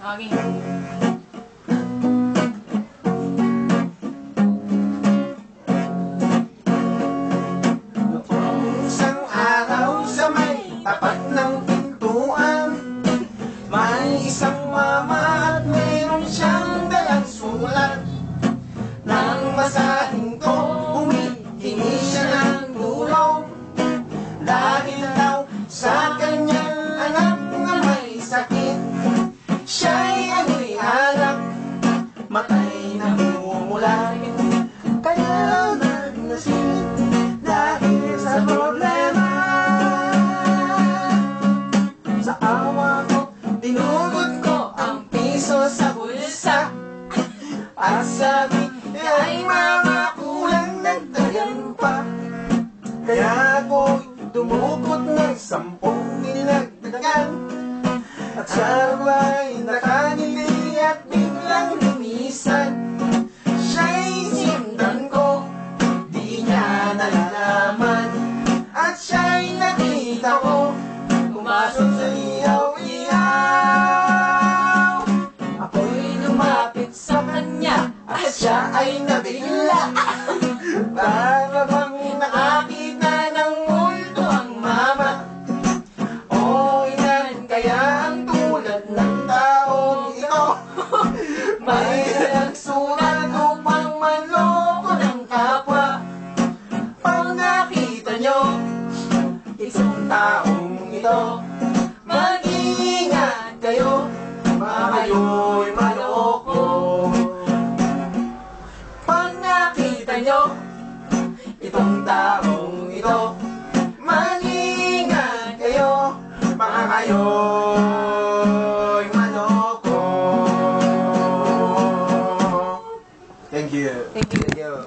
Okay. Isang araw sa may tapat ng pintuan, may isang mama at mayroon siyang dalang sulat. Nang basahin ko, humihingi siya ng tulong dahil daw sa kanyang anak na may sakit. Siya'y anak, matay na mumula, kaya nagnasin dahil sa problema. Sa awa ko, tinugod ko ang piso sa bulsa at sabi, ay mama, kulang nagdagan pa. Kaya ako dumukot ng 10 dinagdagan, at sabay nakangiti at biglang lumisan. Siya'y sinundan ko, di niya nalalaman, at siya'y nakita ko pumasok sa iyaw-iyaw. Ako'y lumapit sa kanya at siya ay nabigla. Para bang nakakita ng multo ang mama. O ilan kaya ang tulad ng taong ito? May dalang sulat upang manloko ng kapwa. Pag nakita nyo isang taong ito, mag-iingat kayo, baka kayo'y maloko. Pag nakita nyo itong taong ito, mag-iingat kayo, baka kayo'y maloko. Thank you. Thank you. Thank you.